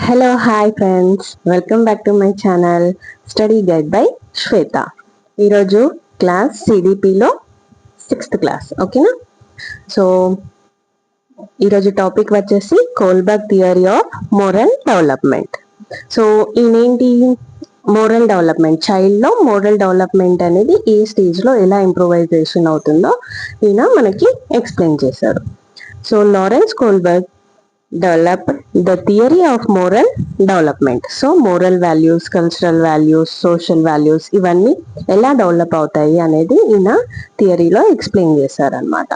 Hello hi friends, welcome back to my channel study guide by Shweta. ఈరోజు class సిడిపిలో 6th class. ఓకేనా? So ఈరోజు topic వచ్చేసి Kohlberg theory of moral development. So ఈయనేంటి, moral development, చైల్డ్లో moral development అనేది ఏ స్టేజ్లో ఎలా ఇంప్రూవైజేషన్ అవుతుందో ఈయన మనకి ఎక్స్ప్లెయిన్ చేశారు. So Lawrence Kohlberg developed the theory of moral development. So moral values, cultural values, social values ఇవన్నీ ఎలా డెవలప్ అవుతాయి అనేది ఈయన థియరీలో ఎక్స్ప్లెయిన్ చేశారనమాట.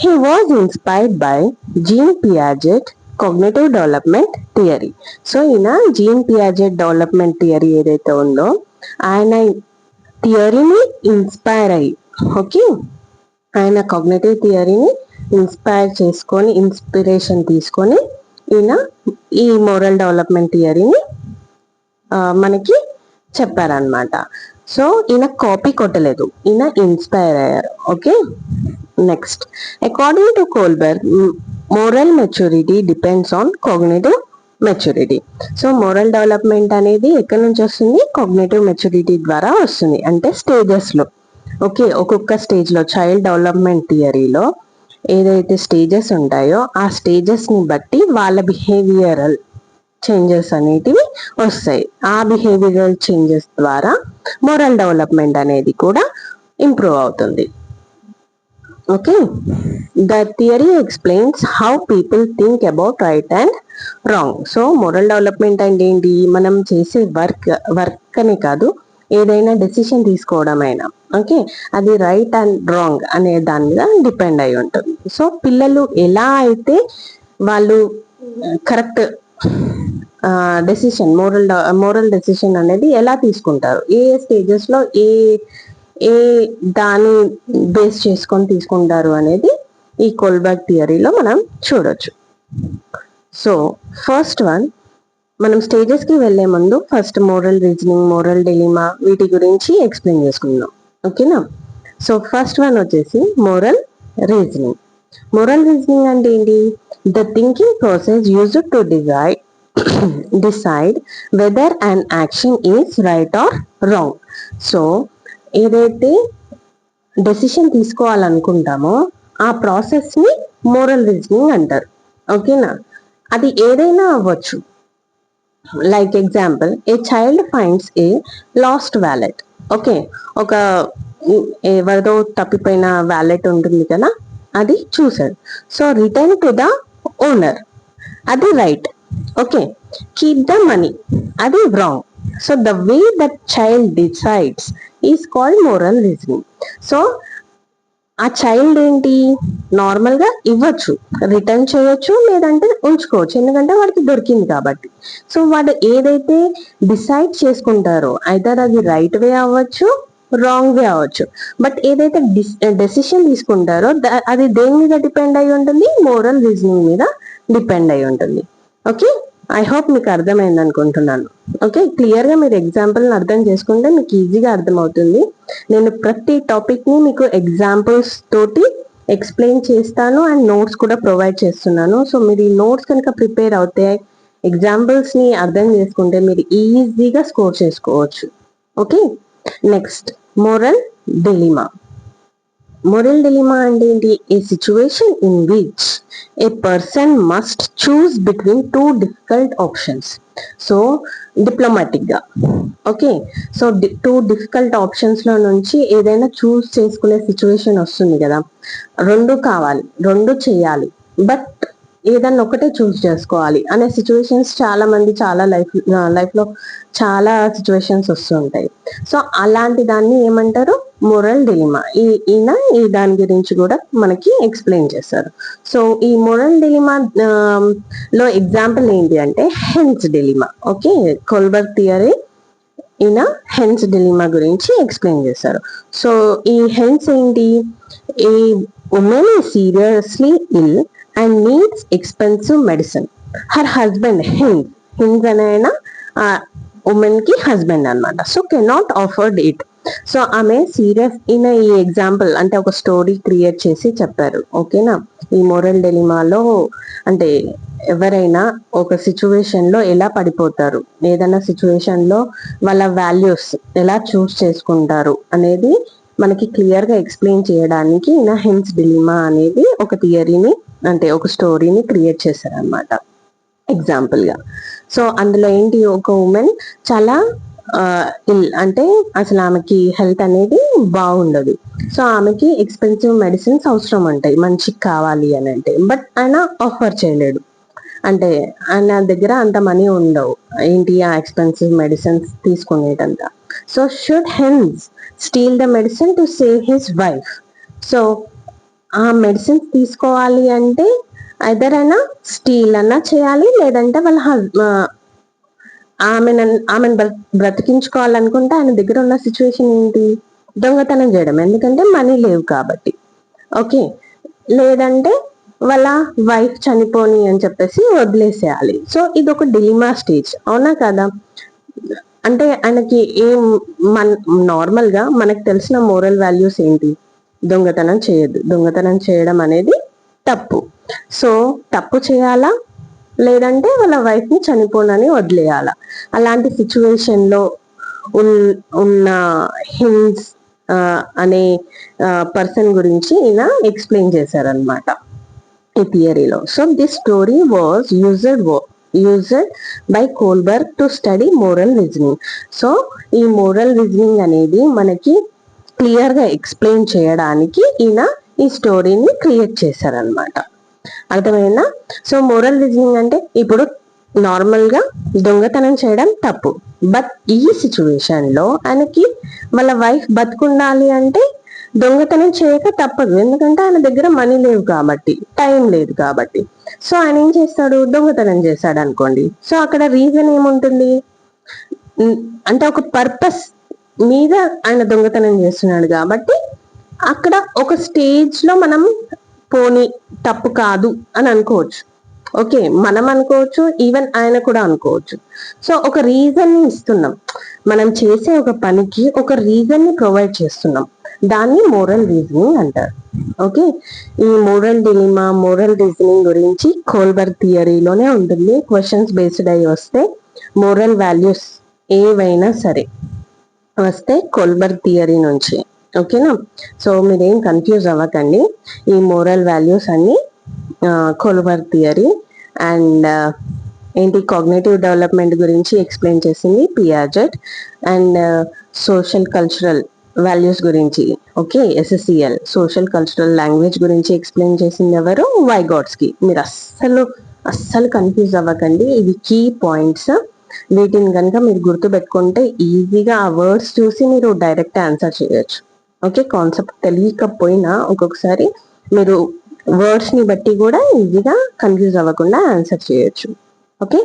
He was inspired by Jean Piaget cognitive development theory. So ఈయన జీన్ పియాజెట్ డెవలప్మెంట్ థియరీ ఏదైతే ఉందో ఆయన థియరీని ఇన్స్పైర్ అయ్యి, ఓకే, ఆయన కాగ్నిటివ్ థియరీని ఇన్స్పిరేషన్ తీసుకొని ఈయన ఈ మోరల్ డెవలప్మెంట్ థియరీని మనకి చెప్పారనమాట. సో ఈయన కాపీ కొట్టలేదు, ఈయన ఇన్స్పైర్ అయ్యారు. Okay, next, according to Kohlberg moral maturity depends on cognitive maturity. So moral development అనేది ఎక్కడి నుంచి వస్తుంది? కాగ్నిటివ్ మెచ్యూరిటీ ద్వారా వస్తుంది. అంటే స్టేజెస్లో, ఓకే, ఒక్కొక్క స్టేజ్లో చైల్డ్ డెవలప్మెంట్ థియరీలో ఏదైతే స్టేజెస్ ఉంటాయో ఆ స్టేజెస్ని బట్టి వాళ్ళ బిహేవియరల్ చేంజెస్ అనేటివి వస్తాయి. ఆ బిహేవియరల్ చేంజెస్ ద్వారా మోరల్ డెవలప్మెంట్ అనేది కూడా ఇంప్రూవ్ అవుతుంది. Okay, the theory explains how people think about right and wrong. So moral development అంటే ఏంటి? మనం చేసే వర్క్ అని కాదు, ఏదైనా డెసిషన్ తీసుకోవడం అయినా, ఓకే, అది రైట్ అండ్ రాంగ్ అనే దాని మీద డిపెండ్ అయి ఉంటుంది. సో పిల్లలు ఎలా అయితే వాళ్ళు కరెక్ట్ డెసిషన్, మోరల్ డెసిషన్ అనేది ఎలా తీసుకుంటారు, ఏ స్టేజెస్లో ఏ ఏ దాన్ని బేస్ చేసుకొని తీసుకుంటారు అనేది ఈ కోల్బర్గ్ థియరీలో మనం చూడొచ్చు. సో ఫస్ట్ వన్, మనం స్టేజెస్కి వెళ్లే ముందు first moral reasoning, moral dilemma వీటి గురించి ఎక్స్ప్లెయిన్ చేసుకుందాం. ఓకేనా? సో ఫస్ట్ వన్ వచ్చేసి మోరల్ రీజనింగ్. మోరల్ రీజనింగ్ అంటే ఏంటి? The thinking process used to decide whether an action is right or wrong. So ఏదైతే డెసిషన్ తీసుకోవాలనుకుంటామో ఆ ప్రాసెస్ని మోరల్ రీజనింగ్ అంటారు. ఓకేనా? అది ఏదైనా అవ్వచ్చు. Like example, a child finds a lost wallet. Okay, ఒక ఎవరిదో తప్పిపోయిన వ్యాలెట్ ఉంటుంది కదా, అది చూసాడు. So return to the owner, అది right. Okay, keep the money, అది wrong. So the way that child decides is called moral reasoning. So ఆ చైల్డ్ ఏంటి, నార్మల్ గా ఇవ్వచ్చు, రిటర్న్ చేయొచ్చు, లేదంటే ఉంచుకోవచ్చు, ఎందుకంటే వాడికి దొరికింది కాబట్టి. సో వాడు ఏదైతే డిసైడ్ చేసుకుంటారో ఐదర్ అది రైట్ వే అవ్వచ్చు, రాంగ్ వే అవ్వచ్చు, బట్ ఏదైతే డెసిషన్ తీసుకుంటారో అది దేని మీద డిపెండ్ అయి ఉంటుంది? మోరల్ రీజనింగ్ మీద డిపెండ్ అయి ఉంటుంది. ఓకే, ఐ హోప్ మీకు అర్థమైంది అనుకుంటున్నాను. ఓకే, క్లియర్గా మీరు ఎగ్జాంపుల్ని అర్థం చేసుకుంటే మీకు ఈజీగా అర్థమవుతుంది. నేను ప్రతి టాపిక్ని మీకు ఎగ్జాంపుల్స్ తోటి ఎక్స్ప్లెయిన్ చేస్తాను అండ్ నోట్స్ కూడా ప్రొవైడ్ చేస్తున్నాను. సో మీరు ఈ నోట్స్ కనుక ప్రిపేర్ అవుతే, ఎగ్జాంపుల్స్ని అర్థం చేసుకుంటే మీరు ఈజీగా స్కోర్ చేసుకోవచ్చు. Okay, next, moral dilemma. Moral dilemma అంటే ఏంటి? A situation in which a person must choose between two difficult options. So diplomatic గా, okay, so two difficult options లో నుంచి ఏదైనా చూస్ చేసుకునే సిచ్యువేషన్ వస్తుంది కదా, రెండు కావాలి, రెండు చేయాలి, బట్ ఏదన్నా ఒకటే చూస్ చేసుకోవాలి అనే సిచ్యువేషన్స్ చాలా మంది లైఫ్ లో చాలా సిచ్యువేషన్స్ వస్తుంటాయి. సో అలాంటి దాన్ని ఏమంటారు? మోరల్ డిలిమా. ఈయన ఈ దాని గురించి కూడా మనకి ఎక్స్ప్లెయిన్ చేస్తారు. సో ఈ మోరల్ డిలిమా లో ఎగ్జాంపుల్ ఏంటి అంటే Heinz dilemma. Okay, Kohlberg theory ఈయన హెన్స్ డిలిమా గురించి ఎక్స్ప్లెయిన్ చేస్తారు. సో ఈ హెన్స్ ఏంటి? A woman is seriously ill and needs expensive medicine. Her husband, Heinz అనే ఉమెన్ కి హస్బెండ్ అనమాట, so cannot afford it. So ఆమె సీరియస్ ఈయన ఈ ఎగ్జాంపుల్ అంటే ఒక స్టోరీ క్రియేట్ చేసి చెప్పారు. ఓకేనా, ఈ మోరల్ డెలిమాలో అంటే ఎవరైనా ఒక సిచ్యువేషన్ లో ఎలా పడిపోతారు, ఏదైనా సిచ్యువేషన్ లో వాళ్ళ వాల్యూస్ ఎలా చూస్ చేసుకుంటారు అనేది మనకి క్లియర్ గా ఎక్స్ప్లెయిన్ చేయడానికి ఈయన హెన్స్ డిలిమా అనేది ఒక థియరీని అంటే ఒక స్టోరీని క్రియేట్ చేశారనమాట ఎగ్జాంపుల్ గా. సో అందులో ఏంటి, ఒక ఉమెన్ చాలా అంటే అసలు ఆమెకి హెల్త్ అనేది బాగుండదు. సో ఆమెకి ఎక్స్పెన్సివ్ మెడిసిన్స్ అవసరం ఉంటాయి మంచిగా కావాలి అని అంటే, బట్ ఆయన ఆఫర్ చేయలేడు. అంటే ఆయన దగ్గర అంత మనీ ఉండవు ఏంటి ఆ ఎక్స్పెన్సివ్ మెడిసిన్స్ తీసుకునేటంత. So should Heinz steal the medicine to save his wife. So ఆ మెడిసిన్స్ తీసుకోవాలి అంటే ఐదర్ అయినా స్టీల్ అన్నా చేయాలి, లేదంటే వాళ్ళ ఆమెను బ్రతికించుకోవాలనుకుంటే ఆయన దగ్గర ఉన్న సిచ్యువేషన్ ఏంటి, దొంగతనం చేయడం, ఎందుకంటే మనీ లేవు కాబట్టి. ఓకే, లేదంటే వాళ్ళ వైఫ్ చనిపోని అని చెప్పేసి వదిలేసేయాలి. సో ఇది ఒక డిలిమా స్టేజ్, అవునా కదా. అంటే ఆయనకి ఏం నార్మల్ గా మనకు తెలిసిన మోరల్ వాల్యూస్ ఏంటి, దొంగతనం చేయొద్దు, దొంగతనం చేయడం అనేది తప్పు. సో తప్పు చేయాలా, లేదంటే వాళ్ళ వైఫ్ ని చనిపోనని వదిలేయాల. అలాంటి సిచ్యువేషన్ లో ఉన్న హిన్స్ అనే పర్సన్ గురించి ఈయన ఎక్స్ప్లెయిన్ చేశారనమాట ఈ థియరీలో. So this story was used by Kohlberg to study moral reasoning. So ఈ మోరల్ రీజనింగ్ అనేది మనకి క్లియర్ గా ఎక్స్ప్లెయిన్ చేయడానికి ఈయన ఈ స్టోరీని క్రియేట్ చేశారనమాట. అర్థమైందా? సో మోరల్ రీజనింగ్ అంటే ఇప్పుడు నార్మల్ గా దొంగతనం చేయడం తప్పు, బట్ ఈ సిచ్యువేషన్ లో ఆయనకి వాళ్ళ వైఫ్ బతుకుండాలి అంటే దొంగతనం చేయక తప్పదు, ఎందుకంటే ఆయన దగ్గర మనీ లేవు కాబట్టి, టైం లేదు కాబట్టి. సో ఆయన ఏం చేస్తాడు, దొంగతనం చేశాడు అనుకోండి. సో అక్కడ రీజన్ ఏముంటుంది అంటే ఒక పర్పస్ మీద ఆయన దొంగతనం చేస్తున్నాడు కాబట్టి అక్కడ ఒక స్టేజ్ లో మనం పోనీ తప్పు కాదు అని అనుకోవచ్చు. ఓకే, మనం అనుకోవచ్చు, ఈవెన్ ఆయన కూడా అనుకోవచ్చు. సో ఒక రీజన్ ని ఇస్తున్నాం, మనం చేసే ఒక పనికి ఒక రీజన్ ని ప్రొవైడ్ చేస్తున్నాం, దాన్ని మోరల్ రీజనింగ్ అంటారు. ఓకే, ఈ మోరల్ డిలిమా మోరల్ రీజనింగ్ గురించి కోల్బర్గ్ థియరీలోనే ఉంటుంది. క్వశ్చన్స్ బేస్డ్ అయ్యి వస్తే మోరల్ వాల్యూస్ ఏవైనా సరే వస్తే కోల్బర్గ్ థియరీ నుంచి. ఓకేనా, సో మీరేం కన్ఫ్యూజ్ అవ్వకండి. ఈ మోరల్ వాల్యూస్ అన్ని కోల్బర్గ్ థియరీ అండ్ ఏంటి కాగ్నేటివ్ డెవలప్మెంట్ గురించి ఎక్స్ప్లెయిన్ చేసింది Piaget, and social cultural values గురించి okay SSCL social cultural language గురించి ఎక్స్ప్లెయిన్ చేసింది ఎవరు, వైగోట్స్కీ. మీరు అస్సలు కన్ఫ్యూజ్ అవ్వకండి, ఇవి కీ పాయింట్స్. వీటిని కనుక మీరు గుర్తు పెట్టుకుంటే ఈజీగా ఆ వర్డ్స్ చూసి మీరు డైరెక్ట్ ఆన్సర్ చేయొచ్చు. ఓకే, కాన్సెప్ట్ తెలియకపోయినా ఒక్కొక్కసారి మీరు వర్డ్స్ ని బట్టి కూడా ఈజీగా కన్ఫ్యూజ్ అవ్వకుండా ఆన్సర్ చేయొచ్చు. ఓకే,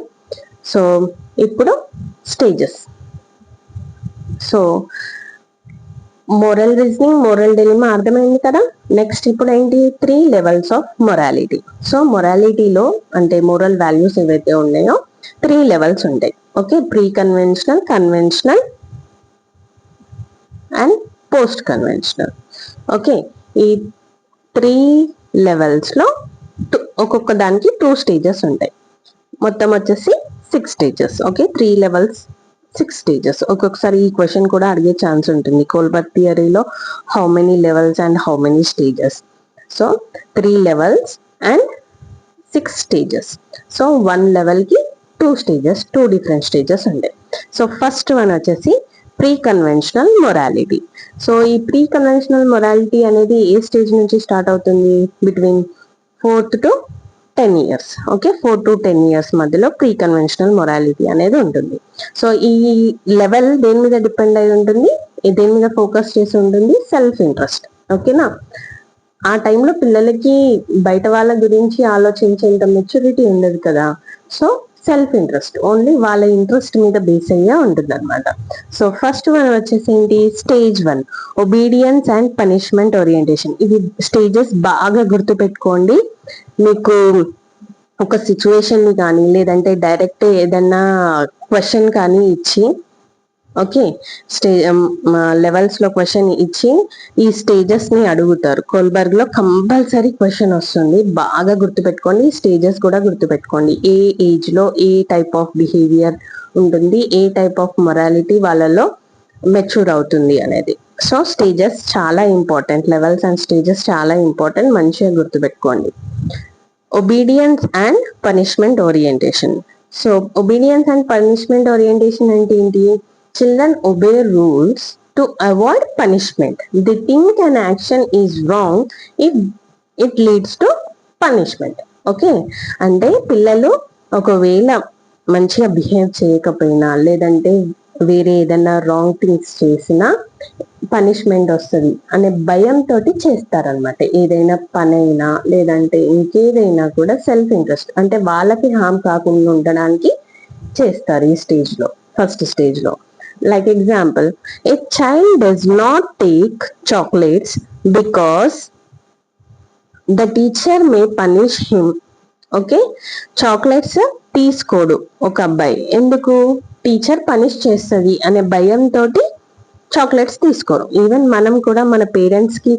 సో ఇప్పుడు stages. So moral reasoning moral dilemma అర్థమైంది కదా. నెక్స్ట్ ఇప్పుడు ఏంటి, 3 లెవెల్స్ ఆఫ్ మొరాలిటీ. సో మొరాలిటీలో అంటే మోరల్ వాల్యూస్ ఏవైతే ఉన్నాయో 3 లెవెల్స్ ఉంటాయి. Okay, pre conventional, conventional and post conventional. Okay, ఈ 3 లెవెల్స్ లో ఒక్కొక్క దానికి 2 స్టేజెస్ ఉంటాయి. మొత్తం వచ్చేసి 6 స్టేజెస్. Okay, 3 levels 6 stages. ఒక్కొక్కసారి ఈ క్వశ్చన్ కూడా అడిగే ఛాన్స్ ఉంటుంది కోల్బర్గ్ థియరీలో, how many levels and how many stages. So 3 levels and 6 stages. So 1 level కి 2 స్టేజెస్, 2 డిఫరెంట్ స్టేజెస్ ఉంటాయి. సో ఫస్ట్ వన్ వచ్చేసి ప్రీ కన్వెన్షనల్ మొరాలిటీ. సో ఈ ప్రీ కన్వెన్షనల్ మొరాలిటీ అనేది ఏ స్టేజ్ నుంచి స్టార్ట్ అవుతుంది, between 4th to 10 years. Okay, 4 to 10 years మధ్యలో pre conventional morality అనేది ఉంటుంది. సో ఈ లెవెల్ దేని మీద డిపెండ్ అయి ఉంటుంది, దేని మీద ఫోకస్ చేసి ఉంటుంది, సెల్ఫ్ ఇంట్రెస్ట్. ఓకేనా, ఆ టైంలో పిల్లలకి బయట వాళ్ళ గురించి ఆలోచించేంత మెచ్యూరిటీ ఉండదు కదా. సో సెల్ఫ్ ఇంట్రెస్ట్, ఓన్లీ వాళ్ళ ఇంట్రెస్ట్ మీద బేస్ అయ్యే ఉంటుంది అనమాట. సో ఫస్ట్ వన్ వచ్చేసి ఏంటి, stage 1 obedience and punishment orientation. ఇది స్టేజెస్ బాగా గుర్తు పెట్టుకోండి. మీకు ఒక సిచ్యువేషన్ ని కానీ లేదంటే డైరెక్ట్ ఏదన్నా క్వశ్చన్ కానీ ఇచ్చి ఓకే, లెవెల్స్ లో క్వశ్చన్ ఇచ్చి ఈ స్టేజెస్ ని అడుగుతారు. కోల్బర్గ్ లో కంపల్సరీ క్వశ్చన్ వస్తుంది, బాగా గుర్తుపెట్టుకోండి. స్టేజెస్ కూడా గుర్తుపెట్టుకోండి, ఏ ఏజ్ లో ఏ టైప్ ఆఫ్ బిహేవియర్ ఉంటుంది, ఏ టైప్ ఆఫ్ మొరాలిటీ వాళ్ళలో మెచ్యూర్ అవుతుంది అనేది. సో స్టేజెస్ చాలా ఇంపార్టెంట్, లెవెల్స్ అండ్ స్టేజెస్ చాలా ఇంపార్టెంట్, మంచిగా గుర్తుపెట్టుకోండి. Obedience and punishment orientation. So obedience and punishment orientation అంటే ఏంటి? Children obey rules to avoid punishment. They think an action is wrong if it leads to punishment. Okay, అంటే పిల్లలు ఒకవేళ మంచిగా behave చేయకపోయినా, లేదంటే వేరే ఏదైనా రాంగ్ థింగ్స్ చేసినా పనిష్మెంట్ వస్తుంది అనే భయంతో చేస్తారనమాట. ఏదైనా పని అయినా లేదంటే ఇంకేదైనా కూడా సెల్ఫ్ ఇంట్రెస్ట్, అంటే వాళ్ళకి హామ్ కాకుండా ఉండడానికి చేస్తారు ఈ స్టేజ్ లో, ఫస్ట్ స్టేజ్ లో. Like example, a child does not take chocolates because the teacher may punish him. Okay, chocolates తీసుకోడు ఒక అబ్బాయి, ఎందుకు? టీచర్ పనిష్ చేస్తుంది అనే భయంతో చాక్లెట్స్ తీసుకోరు. ఈవెన్ మనం కూడా మన పేరెంట్స్ కి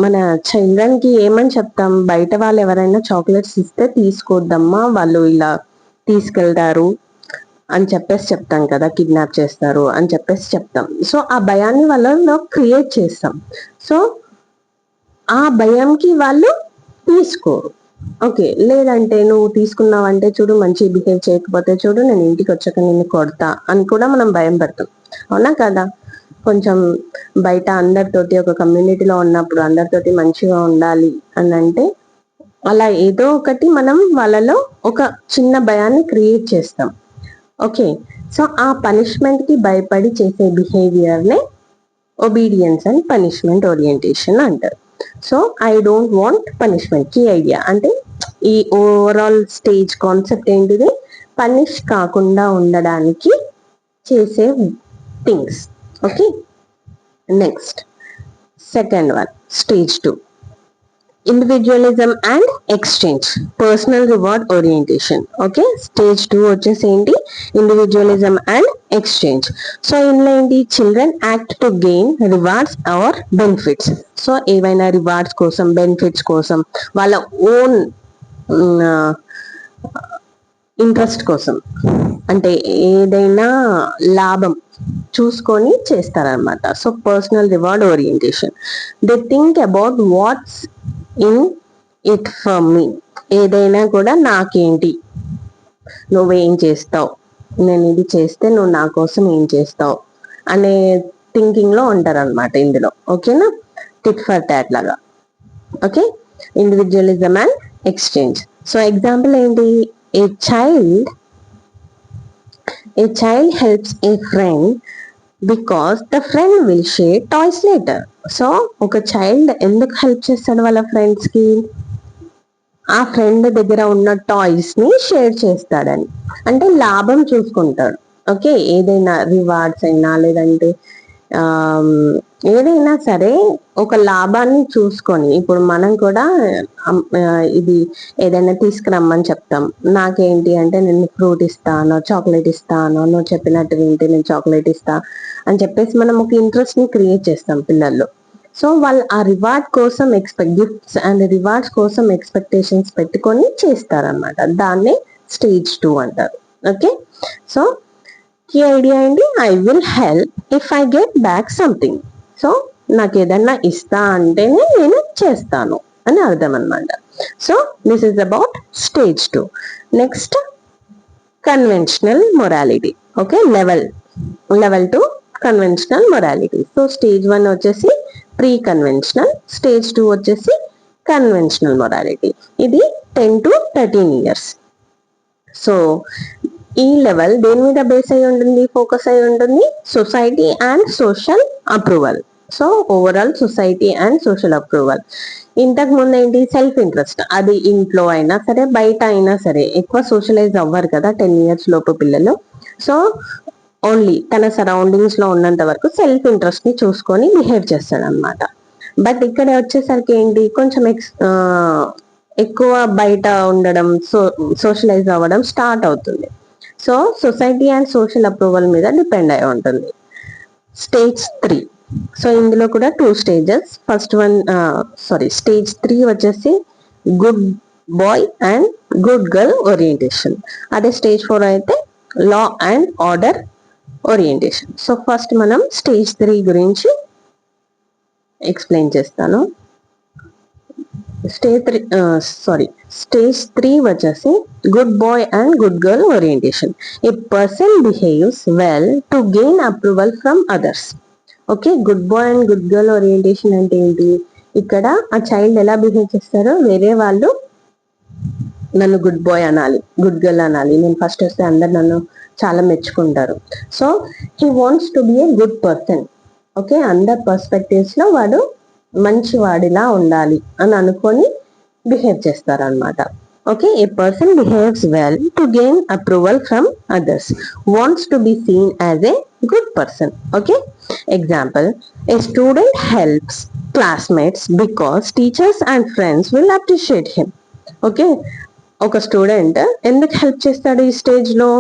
మన చిల్డ్రన్ కి ఏమని చెప్తాం? బయట వాళ్ళు ఎవరైనా చాక్లెట్స్ ఇస్తే తీసుకోద్దమ్మా, వాళ్ళు ఇలా తీసుకెళ్తారు అని చెప్పేసి చెప్తాం కదా, కిడ్నాప్ చేస్తారు అని చెప్పేసి చెప్తాం. సో ఆ భయాన్ని వాళ్ళలో క్రియేట్ చేస్తాం. సో ఆ భయంకి వాళ్ళు తీసుకోరు. ఓకే, లేదంటే నువ్వు తీసుకున్నావంటే చూడు, మంచి బిహేవ్ చేయకపోతే చూడు, నేను ఇంటికి వచ్చాక నిన్ను కొడతా అని కూడా మనం భయం పెడతాం, అవునా కదా? కొంచెం బయట అందరితోటి, ఒక కమ్యూనిటీలో ఉన్నప్పుడు అందరితోటి మంచిగా ఉండాలి అని అంటే అలా ఏదో ఒకటి మనం వాళ్ళలో ఒక చిన్న భయాన్ని క్రియేట్ చేస్తాం. ఓకే, సో ఆ పనిష్మెంట్ కి భయపడి చేసే బిహేవియర్ నే ఒబీడియన్స్ అండ్ పనిష్మెంట్ ఓరియంటేషన్ అంటారు. So I don't want punishment కి ఐడియా అంటే ఈ ఓవరాల్ స్టేజ్ కాన్సెప్ట్ ఏంటిది? పనిష్ కాకుండా ఉండడానికి చేసే things. Okay, next second one, stage 2, individualism and exchange, personal reward orientation. Okay, stage 2 వచ్చేసి ఏంటి? Individualism and exchange. సో ఇందులో ఏంటి? Children act to gain rewards or benefits. So ఏవైనా రివార్డ్స్ కోసం, బెనిఫిట్స్ కోసం, వాళ్ళ ఓన్ ఇంట్రెస్ట్ కోసం, అంటే ఏదైనా లాభం చూసుకొని చేస్తారనమాట. So personal reward orientation. They think about what's in it for me. ఏదైనా కూడా నాకేంటి, నువ్వేం చేస్తావు, నేను ఇది చేస్తే నువ్వు నా కోసం ఏం చేస్తావు అనే థింకింగ్ లో ఉంటారనమాట ఇందులో. ఓకేనా, టిట్ ఫర్ టాట్ లాగా. Okay, individualism and exchange. So example ఏంటి? A child helps a friend because the friend will share toys later. So ఒక చైల్డ్ ఎందుకు హెల్ప్ చేస్తాడు వాళ్ళ ఫ్రెండ్స్ కి? ఆ ఫ్రెండ్ దగ్గర ఉన్న టాయ్స్ ని షేర్ చేస్తాడని, అంటే లాభం చూసుకుంటాడు. ఓకే, ఏదైనా రివార్డ్స్ అయినా లేదంటే ఏదైనా సరే ఒక లాభాన్ని చూసుకొని, ఇప్పుడు మనం కూడా ఇది ఏదైనా తీసుకురమ్మని చెప్తాం, నాకేంటి అంటే నేను ఫ్రూట్ ఇస్తాను, చాక్లెట్ ఇస్తాను, నువ్వు చెప్పినట్టు వింటే నేను చాక్లెట్ ఇస్తా అని చెప్పేసి మనం ఒక ఇంట్రెస్ట్ ని క్రియేట్ చేస్తాం పిల్లల్లో. సో వాళ్ళు ఆ రివార్డ్ కోసం గిఫ్ట్స్ అండ్ రివార్డ్స్ కోసం ఎక్స్పెక్టేషన్స్ పెట్టుకొని చేస్తారనమాట. దాన్నే స్టేజ్ 2 అంటారు. ఓకే, సో కీ ఐడియా ఏంటి? I will help if I get back something. So నాకు ఏదన్నా ఇస్తా అంటేనే నేను చేస్తాను అని అర్థం అనమాట. So this is about stage 2. Next conventional morality. Okay, level 2 conventional morality. So stage 1 వచ్చేసి ప్రీ కన్వెన్షనల్, స్టేజ్ 2 వచ్చేసి కన్వెన్షనల్ మొరాలిటీ. ఇది 10 to 13 years. సో ఈ లెవెల్ దేని మీద బేస్ అయి ఉంటుంది, ఫోకస్ అయి ఉంటుంది? Society and social approval. So overall society and social approval. ఇంతకు ముందు ఏంటి? Self interest. అది ఇంట్లో అయినా సరే బయట అయినా సరే ఎక్కువ సోషలైజ్ అవ్వరు కదా 10 years లోపు పిల్లలు. సో ఓన్లీ తన సరౌండింగ్స్ లో ఉన్నంత వరకు సెల్ఫ్ ఇంట్రెస్ట్ ని చూసుకొని బిహేవ్ చేస్తాడు అనమాట. బట్ ఇక్కడ వచ్చేసరికి ఏంటి? కొంచెం ఎక్కువ బయట ఉండడం, సోషలైజ్ అవ్వడం స్టార్ట్ అవుతుంది. So society and social approval మీద డిపెండ్ అయి ఉంటుంది. స్టేజ్ 3. సో ఇందులో కూడా 2 స్టేజెస్. ఫస్ట్ వన్ స్టేజ్ 3 వచ్చేసి good boy and good girl orientation. అదే స్టేజ్ 4 అయితే law and order orientation. So first మనం స్టేజ్ 3 గురించి ఎక్స్ప్లెయిన్ చేస్తాను. స్టేజ్ 3 వచ్చేసి good boy and good girl orientation. A person behaves well to gain approval from others. Okay, good boy and good girl orientation అంటే ఏంటి? ఇక్కడ ఆ child ఎలా behave చేస్తారో, వేరే వాళ్ళు నన్ను గుడ్ బాయ్ అనాలి, గుడ్ గర్ల్ అనాలి, నేను ఫస్ట్ వస్తే అందరు నన్ను చాలా మెచ్చుకుంటారు. So he wants to be a good person. Okay, అందర్ పర్స్పెక్టివ్స్ లో వాడు మంచి వాడిలా ఉండాలి అని అనుకొని బిహేవ్ చేస్తారు అనమాట. Okay, A person behaves well to gain approval from others, wants to be seen as a good person. Okay, example, A student helps classmates because teachers and friends will appreciate him. Okay, ఒక student ఎందుకు help చేస్తాడు ఈ stage లో?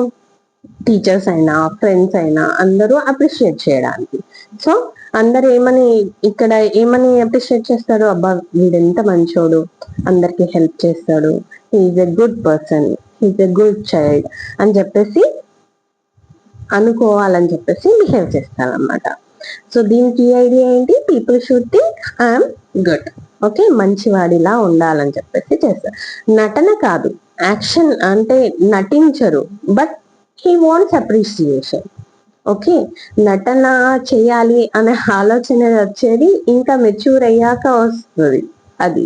Teachers అయినా friends అయినా అందరూ appreciate చేయడానికి. So అందరు ఏమని అప్రిషియేట్ చేస్తారు? అబ్బా వీడెంత మంచోడు, అందరికి హెల్ప్ చేస్తాడు, he's a good person, he's a good child అని చెప్పేసి అనుకోవాలని చెప్పేసి బిహేవ్ చేస్తారనమాట. సో దీనికి ఐడియా ఏంటి? People should think I'm good. Okay, మంచివాడిలా ఉండాలని చెప్పేసి చేస్తారు. నటన కాదు, యాక్షన్. అంటే నటించరు, but he wants appreciation. Okay, నటన చేయాలి అనే ఆలోచన వచ్చేది ఇంకా మెచ్యూర్ అయ్యాక వస్తుంది. అది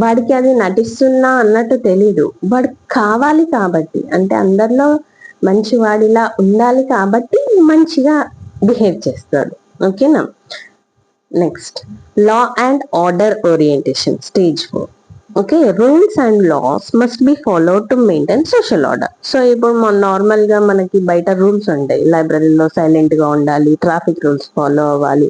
వాడికి అది నటిస్తున్నా అన్నట్టు తెలీదు, వాడికి కావాలి కాబట్టి, అంటే అందరిలో మంచివాడిలా ఉండాలి కాబట్టి మంచిగా బిహేవ్ చేస్తాడు. ఓకేనా? Next, law and order orientation, stage 4. Okay, rules and laws must be followed to maintain social order. So ఇప్పుడు నార్మల్ గా మనకి బయట రూల్స్ ఉంటాయి, లైబ్రరీలో సైలెంట్ గా ఉండాలి, ట్రాఫిక్ రూల్స్ ఫాలో అవ్వాలి,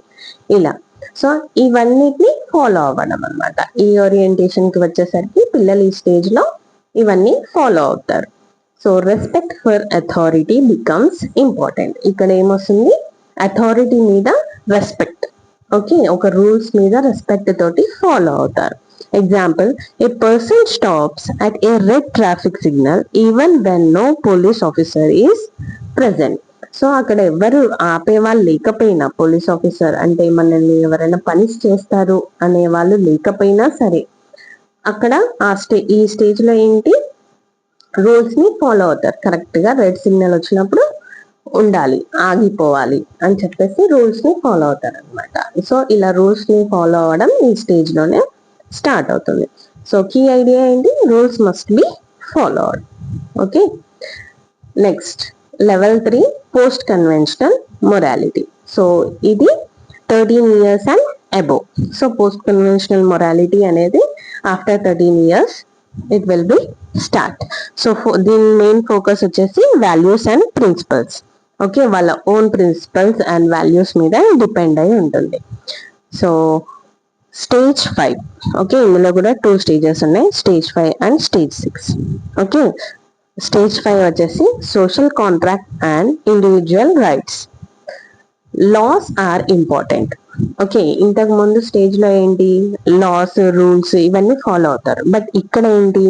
ఇలా. సో ఇవన్నిటిని ఫాలో అవ్వడం అనమాట. ఈ ఓరియంటేషన్ కి వచ్చేసరికి పిల్లలు ఈ స్టేజ్ లో ఇవన్నీ ఫాలో అవుతారు. So respect for authority becomes important. ఇక్కడ ఏమొస్తుంది? అథారిటీ మీద రెస్పెక్ట్. ఓకే, ఒక రూల్స్ మీద రెస్పెక్ట్ తోటి ఫాలో అవుతారు. Example, a person stops at a red traffic signal even when no police officer is present. So అక్కడ ఎవరు ఆపేవాళ్ళు లేకపోయినా, పోలీస్ ఆఫీసర్ అంటే మనల్ని ఎవరైనా పనిష్ చేస్తారు అనే వాళ్ళు లేకపోయినా సరే, అక్కడ ఈ స్టేజ్ లో ఏంటి? రూల్స్ ని ఫాలో అవుతారు. కరెక్ట్ గా రెడ్ సిగ్నల్ వచ్చినప్పుడు ఉండాలి, ఆగిపోవాలి అని చెప్పేసి రూల్స్ ని ఫాలో అవుతారు అనమాట. సో ఇలా రూల్స్ ని ఫాలో అవ్వడం ఈ స్టేజ్ లోనే స్టార్ట్ అవుతుంది. సో కీ ఐడియా ఏంటి? Rules must be followed. Okay, next level 3, post conventional morality. So ఇది 13 years and above. So post conventional morality అనేది after 13 years it will be start. So దీని main focus వచ్చేసి values and principles. Okay, వాళ్ళ own principles and values మీద depend అయి ఉంటుంది. So stage 5. Okay, ఇందులో కూడా 2 స్టేజెస్ ఉన్నాయి, stage 5 and stage 6. Okay, stage 5 వచ్చేసి social contract and individual rights. Laws are important. Okay, ఇంతకు ముందు స్టేజ్ లో ఏంటి? లాస్, రూల్స్ ఇవన్నీ ఫాలో అవుతారు. బట్ ఇక్కడ ఏంటి?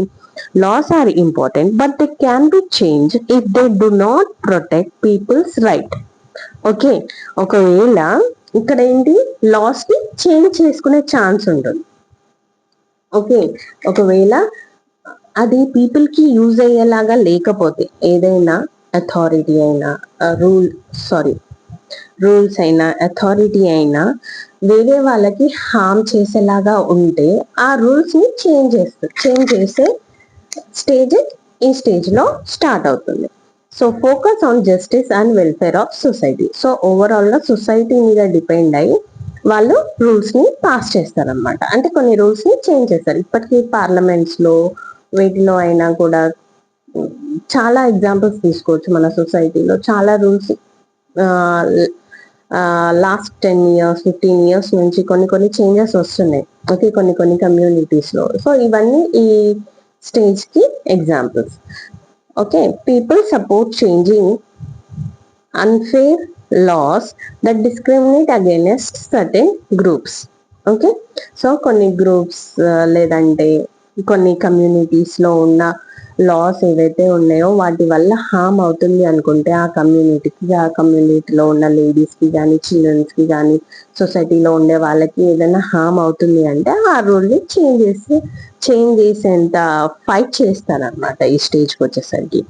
Laws are important but they can be change if they do not protect people's right. Okay, ఒకవేళ ఇక్కడ ఏంటి? లాస్ ని చేంజ్ చేసుకునే ఛాన్స్ ఉంటుంది. ఓకే, ఒకవేళ అది పీపుల్ కి యూజ్ అయ్యేలాగా లేకపోతే, ఏదైనా అథారిటీ అయినా రూల్స్ అయినా అథారిటీ అయినా వేరే వాళ్ళకి హార్మ్ చేసేలాగా ఉంటే ఆ రూల్స్ ని చేంజ్ చేసే స్టేజ్ ఈ స్టేజ్ లో స్టార్ట్ అవుతుంది. So focus on justice and welfare of society. So overall గా సొసైటీ మీద డిపెండ్ అయ్యి వాళ్ళు రూల్స్ ని పాస్ చేస్తారనమాట. అంటే కొన్ని రూల్స్ ని చేంజ్ చేస్తారు. ఇప్పటికీ పార్లమెంట్స్ లో వీటిలో అయినా కూడా చాలా ఎగ్జాంపుల్స్ తీసుకోవచ్చు. మన సొసైటీలో చాలా రూల్స్ లాస్ట్ 10 years 15 years నుంచి కొన్ని చేంజెస్ వస్తున్నాయి. ఓకే, కొన్ని కమ్యూనిటీస్ లో. సో ఇవన్నీ ఈ స్టేజ్ కి examples. Okay, people support changing unfair laws that discriminate against certain groups. Okay, so కొన్ని గ్రూప్స్ లేదంటే కొన్ని కమ్యూనిటీస్లో ఉన్న లాస్ ఏవైతే ఉన్నాయో వాటి వల్ల హామ్ అవుతుంది అనుకుంటే ఆ కమ్యూనిటీకి, ఆ కమ్యూనిటీలో ఉన్న లేడీస్కి కానీ, చిల్డ్రన్స్కి కానీ, సొసైటీలో ఉండే వాళ్ళకి ఏదైనా హామ్ అవుతుంది అంటే ఆ రూల్ని చేంజ్ చేసేంత ఫైట్ చేస్తారనమాట ఈ స్టేజ్కి వచ్చేసరికి.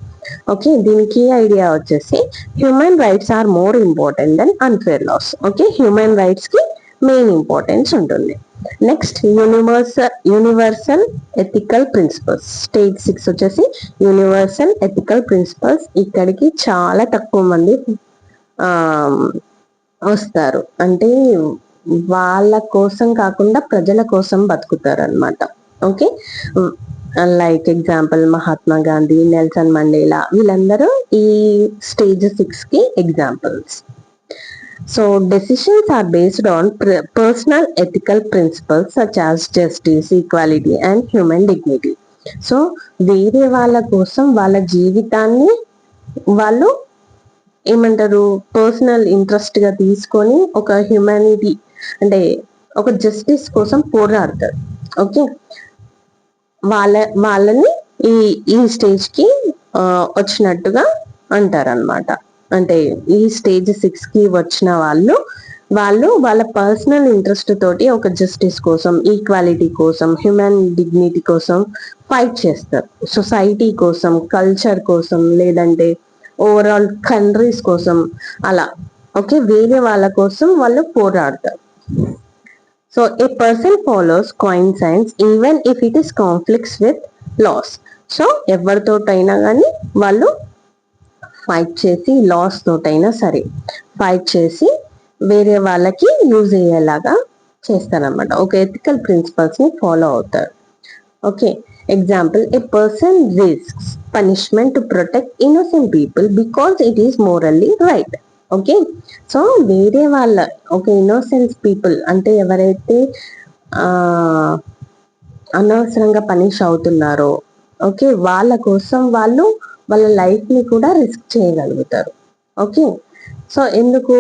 ఓకే, దీనికి ఐడియా వచ్చేసి human rights are more important than unfair laws. Okay, human rights కి మెయిన్ ఇంపార్టెన్స్ ఉంటుంది. Next universal ethical principles. Stage 6 వచ్చేసి యూనివర్సల్ ఎథికల్ ప్రిన్సిపల్స్. ఇక్కడికి చాలా తక్కువ మంది వస్తారు, అంటే వాళ్ళ కోసం కాకుండా ప్రజల కోసం బతుకుతారు అనమాట. Okay, like example Mahatma Gandhi, Nelson Mandela, వీళ్ళందరూ ఈ స్టేజ్ 6 కి examples. So decisions are based on personal ethical principles such as justice, equality and human dignity. So వేరే వాళ్ళ కోసం వాళ్ళ జీవితాన్ని వాళ్ళు ఏమంటారు, పర్సనల్ ఇంట్రెస్ట్ గా తీసుకొని ఒక హ్యూమానిటీ అంటే ఒక జస్టిస్ కోసం పోరాడతారు. ఓకే, వాళ్ళని ఈ ఈ స్టేజ్ కి వచ్చినట్టుగా అంటారనమాట. అంటే ఈ స్టేజ్ 6 కి వచ్చిన వాళ్ళు వాళ్ళ పర్సనల్ ఇంట్రెస్ట్ తోటి ఒక జస్టిస్ కోసం, ఈక్వాలిటీ కోసం, హ్యూమన్ డిగ్నిటీ కోసం ఫైట్ చేస్తారు. సొసైటీ కోసం, కల్చర్ కోసం, లేదంటే ఓవరాల్ కంట్రీస్ కోసం అలా. ఓకే, వేరే వాళ్ళ కోసం వాళ్ళు పోరాడతారు. So a person follows coincidence even if it is conflicts with laws. So ఎవరితోటైనా కానీ వాళ్ళు ఫైట్ చేసి, లాస్ తోటైనా సరే ఫైట్ చేసి వేరే వాళ్ళకి యూజ్ అయ్యేలాగా చేస్తారనమాట. ఒక ఎథికల్ ప్రిన్సిపల్స్ ని ఫాలో అవుతారు. Okay, example, a person risks punishment to protect innocent people because it is morally right. Okay, so వేరే వాళ్ళ ఒక ఇన్నోసెన్స్ పీపుల్ అంటే ఎవరైతే అనవసరంగా పనిష్ అవుతున్నారో, ఓకే, వాళ్ళ కోసం వాళ్ళు వాళ్ళ లైఫ్ ని కూడా రిస్క్ చేయగలుగుతారు. ఓకే, సో ఎందుకు,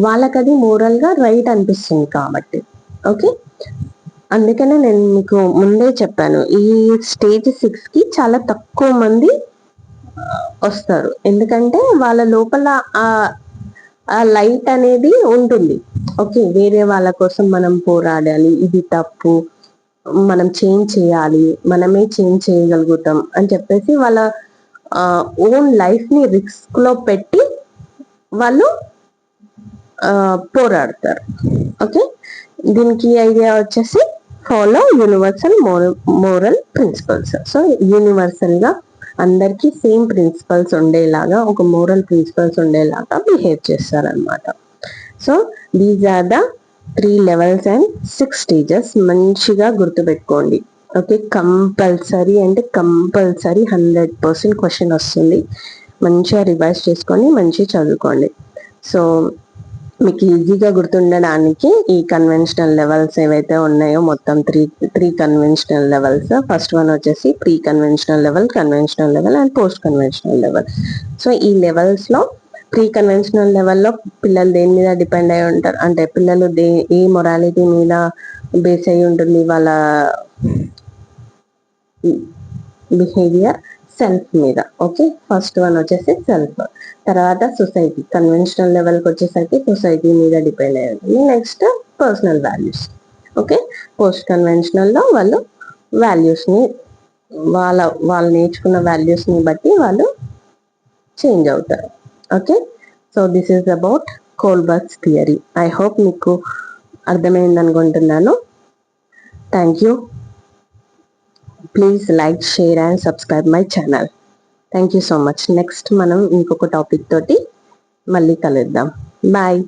వాళ్ళకి అది మోరల్ గా రైట్ అనిపిస్తుంది కాబట్టి. ఓకే, అందుకనే నేను మీకు ముందే చెప్పాను, ఈ స్టేజ్ 6 కి చాలా తక్కువ మంది వస్తారు. ఎందుకంటే వాళ్ళ లోపల ఆ లైట్ అనేది ఉంటుంది. ఓకే, వేరే వాళ్ళ కోసం మనం పోరాడాలి, ఇది తప్పు, మనం చేంజ్ చేయాలి, మనమే చేంజ్ చేయగలుగుతాం అని చెప్పేసి వాళ్ళ ఓన్ లైఫ్ ని రిస్క్ లో పెట్టి వాళ్ళు పోరాడతారు. ఓకే, దీనికి ఐడియా వచ్చేసి follow universal moral principles. So universal గా అందరికీ సేమ్ ప్రిన్సిపల్స్ ఉండేలాగా, ఒక మోరల్ ప్రిన్సిపల్స్ ఉండేలాగా బిహేవ్ చేస్తారనమాట. So these are the 3 levels and 6 stages. మంచిగా గుర్తుపెట్టుకోండి. ఓకే, కంపల్సరీ అంటే కంపల్సరీ 100% క్వశ్చన్ వస్తుంది. మంచిగా రివైజ్ చేసుకొని మంచిగా చదువుకోండి. సో మీకు ఈజీగా గుర్తుండడానికి ఈ కన్వెన్షనల్ లెవెల్స్ ఏవైతే ఉన్నాయో మొత్తం three conventional levels. First one వచ్చేసి pre conventional level, conventional level and post conventional level. So ఈ లెవెల్స్ లో ప్రీ కన్వెన్షనల్ లెవెల్లో పిల్లలు దేని మీద డిపెండ్ అయి ఉంటారు అంటే పిల్లలు ఏ మొరాలిటీ మీద బేస్ అయి ఉంటుంది వాళ్ళ బిహేవియర్, సెల్ఫ్ మీద. ఓకే, ఫస్ట్ వన్ వచ్చేసి సెల్ఫ్. తర్వాత సొసైటీ, కన్వెన్షనల్ లెవెల్కి వచ్చేసరికి సొసైటీ మీద డిపెండ్ అయి ఉంటుంది. Next personal values. Okay, post కన్వెన్షనల్లో వాళ్ళు వాల్యూస్ని వాళ్ళు నేర్చుకున్న వాల్యూస్ని బట్టి వాళ్ళు చేంజ్ అవుతారు. Okay, so this is about Kohlberg's theory. I hope మీకు అర్థమైంది అనుకుంటున్నాను. Thank you. Please like, share and subscribe my channel. Thank you so much. Next మనం ఇంకొక టాపిక్ తోటి మళ్ళీ కలుద్దాం. బాయ్.